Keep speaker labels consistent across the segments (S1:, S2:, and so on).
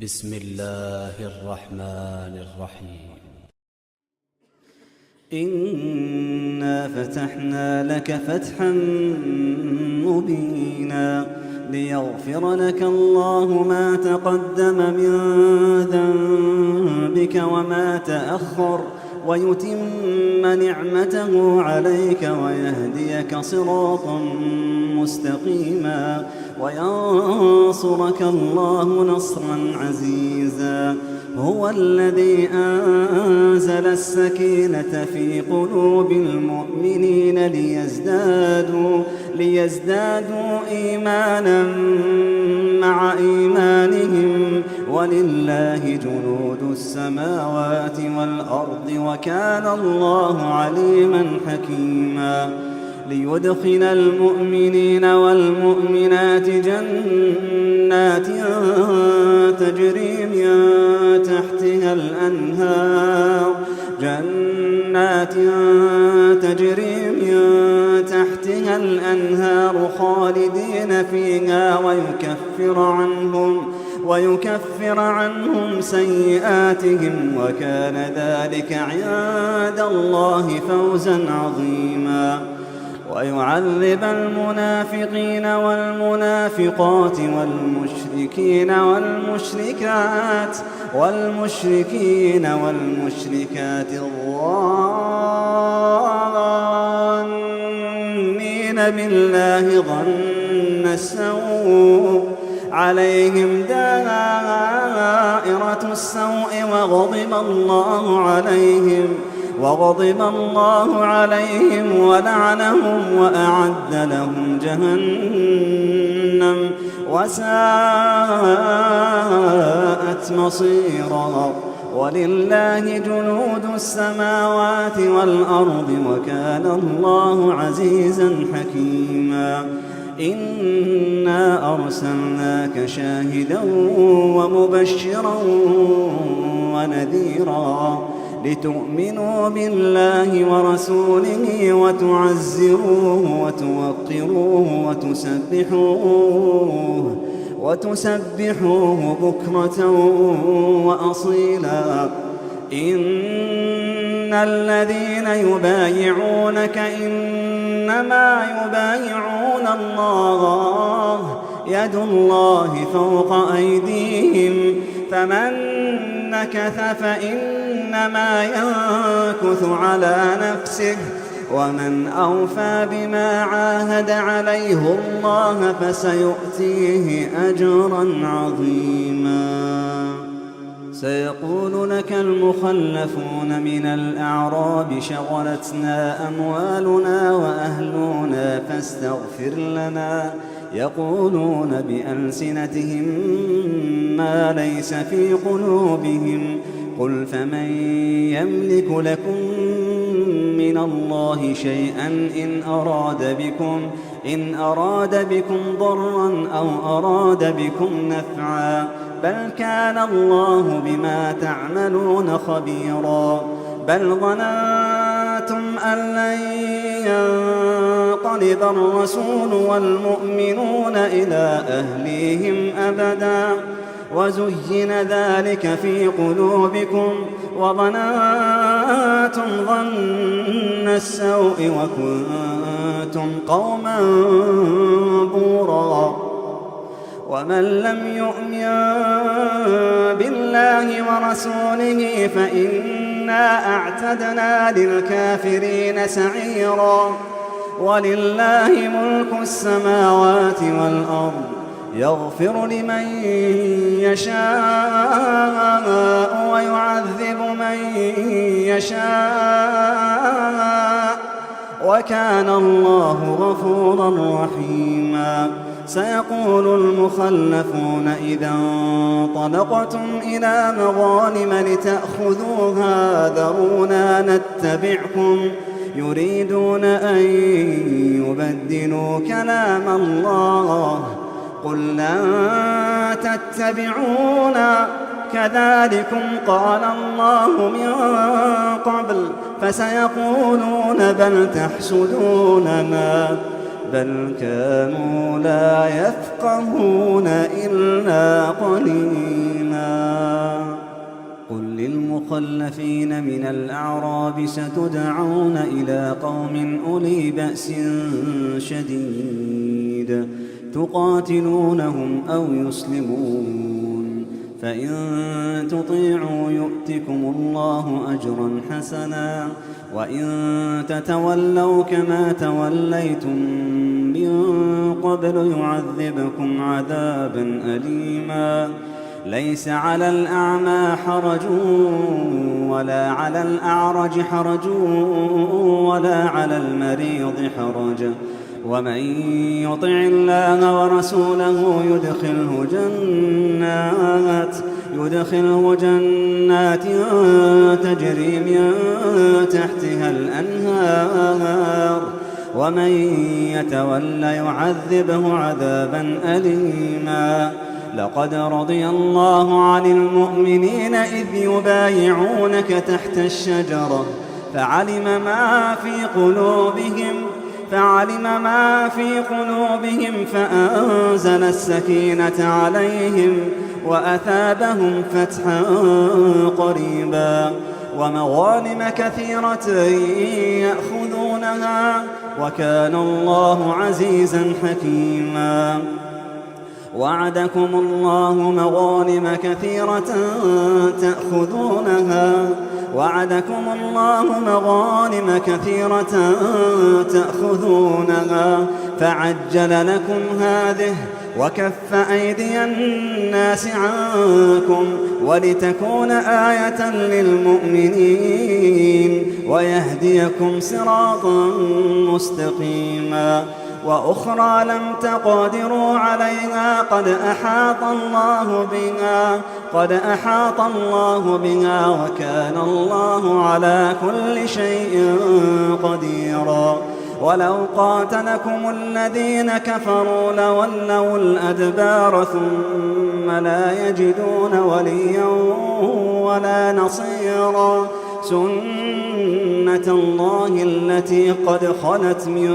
S1: بسم الله الرحمن الرحيم.
S2: إنا فتحنا لك فتحا مبينا ليغفر لك الله ما تقدم من ذنبك وما تأخر ويتم نعمته عليك ويهديك صراطا مستقيما وينصرك الله نصرا عزيزا. هو الذي أنزل السكينة في قلوب المؤمنين ليزدادوا إيمانا مع إيمانهم ولله جنود السماوات والأرض وكان الله عليما حكيما. ليدخل المؤمنين والمؤمنات جنات تجري من تحتها الأنهار خالدين فيها ويكفر عنهم سيئاتهم وكان ذلك عند الله فوزا عظيما. ويعذب المنافقين والمنافقات والمشركين والمشركات الظانين بالله ظن السوء عليهم دائرة السوء وغضب الله عليهم ولعنهم وأعد لهم جهنم وساءت مصيرا. ولله جنود السماوات والأرض وكان الله عزيزا حكيما. إنا أرسلناك شاهدا ومبشرا ونذيرا لتؤمنوا بالله ورسوله وتعزروه وتوقروه وتسبحوه بكرة وأصيلا. إن الذين يبايعونك إنما يبايعون الله يد الله فوق أيديهم فمن نكث فإنما ينكث على نفسه ومن أوفى بما عاهد عليه الله فسيؤتيه أجرا عظيما. سيقول لك المخلفون من الأعراب شغلتنا أموالنا وأهلنا فاستغفر لنا يقولون بألسنتهم ما ليس في قلوبهم قل فمن يملك لكم من الله شيئا إن أراد بكم ضرا أو أراد بكم نفعا بل كان الله بما تعملون خبيرا. بل ظننتم أن لن ينقلب الرسول والمؤمنون إلى أهليهم أبدا وزين ذلك في قلوبكم وظننتم ظن السوء وكنتم قوما بورا. ومن لم يؤمن بالله ورسوله فإنا أعتدنا للكافرين سعيرا. ولله ملك السماوات والأرض يغفر لمن يشاء ويعذب من يشاء وكان الله غفورا رحيما. سيقول المخلفون إذا انطلقتم إلى مغانم لتأخذوها ذرونا نتبعكم يريدون أن يبدلوا كلام الله قل لن تتبعونا كذلكم قال الله من قبل فسيقولون بل تحسدوننا بل كانوا لا يفقهون إلا قليلا. المخلفين من الأعراب ستدعون إلى قوم أولي بأس شديد تقاتلونهم أو يسلمون، فإن تطيعوا يؤتكم الله أجرا حسنا، وإن تتولوا كما توليتم من قبل يعذبكم عذابا أليما. ليس على الأعمى حرج ولا على الأعرج حرج ولا على المريض حرج، ومن يطع الله ورسوله يدخله جنات تجري من تحتها الأنهار، ومن يتول يعذبه عذابا أليما. لقد رضي الله عن المؤمنين إذ يبايعونك تحت الشجرة فعلم ما في قلوبهم فأنزل السكينة عليهم وأثابهم فتحا قريبا، ومغانم كثيرة يأخذونها، وكان الله عزيزا حكيما. وعدكم الله مغانم كثيرة تأخذونها فعجل لكم هذه وكف أيدي الناس عنكم ولتكون آية للمؤمنين ويهديكم صراطا مستقيما. وأخرى لم تقدروا عليها قد أحاط الله بها وكان الله على كل شيء قديرا. ولو قاتلكم الذين كفروا لولوا الأدبار ثم لا يجدون وليا ولا نصيرا. سنة الله التي قد خلت من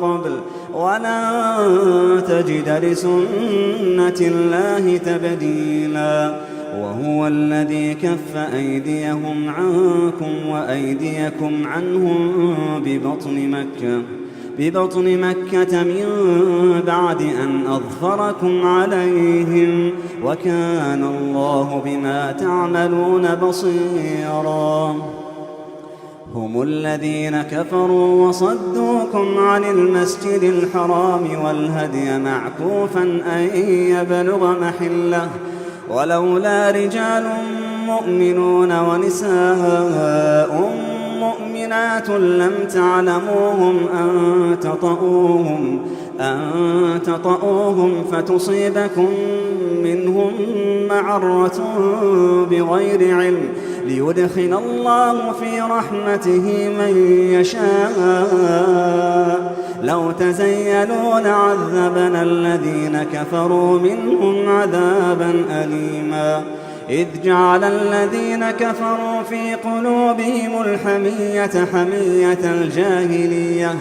S2: قبل ولن تجد لسنة الله تبديلا. وهو الذي كف أيديهم عنكم وأيديكم عنهم ببطن مكة من بعد أن أظفركم عليهم وكان الله بما تعملون بصيرا. هم الذين كفروا وصدوكم عن المسجد الحرام والهدي معكوفا أن يبلغ محله، ولولا رجال مؤمنون ونساء مؤمنات لم تعلموهم أن تطؤوهم فتصيبكم منهم معرة بغير علم ليدخل الله في رحمته من يشاء. لو تزيلوا لعذبنا الذين كفروا منهم عذابا أليما. إذ جعل الذين كفروا في قلوبهم الحمية حمية الجاهلية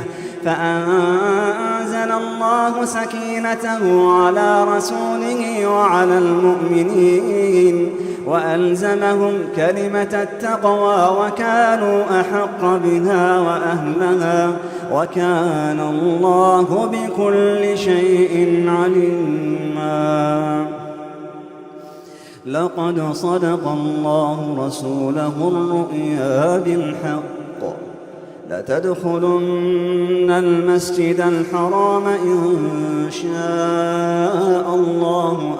S2: فأنزل الله سكينته على رسوله وعلى المؤمنين وألزمهم كلمة التقوى وكانوا أحق بها وأهلها وكان الله بكل شيء عليما. لقد صدق الله رسوله الرؤيا بالحق لتدخلن المسجد الحرام إن شاء الله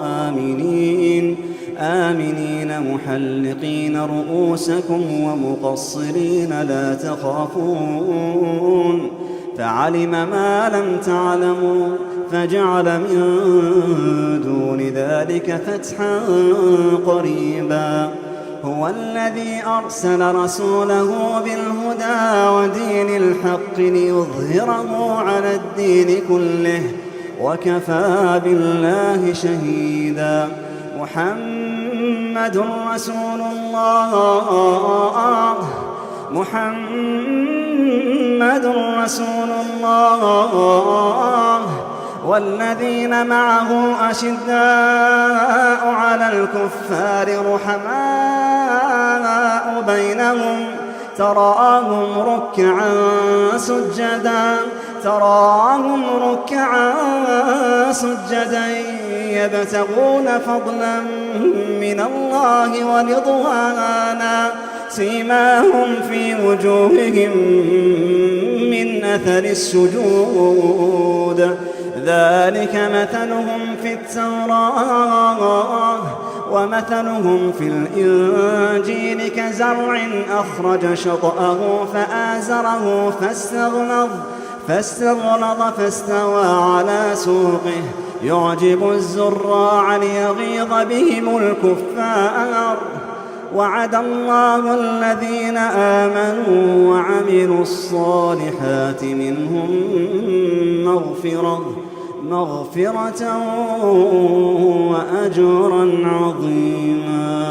S2: آمنين محلقين رؤوسكم ومقصرين لا تخافون فعلم ما لم تعلموا فجعل من دون ذلك فتحا قريبا. هو الذي أرسل رسوله بالهدى ودين الحق ليظهره على الدين كله وكفى بالله شهيدا. محمد رسول الله والذين معه أشداء على الكفار رحماء بينهم تراهم ركعا سجدا يبتغون فضلا من الله ورضوانا سيماهم في وجوههم من أثر السجود ذلك مثلهم في التوراة ومثلهم في الإنجيل كزرع أخرج شطأه فآزره فاستغلظ فاستوى على سوقه يعجب الزراع ليغيظ بهم الكفار وعد الله الذين آمنوا وعملوا الصالحات منهم مغفرة وأجرا عظيما.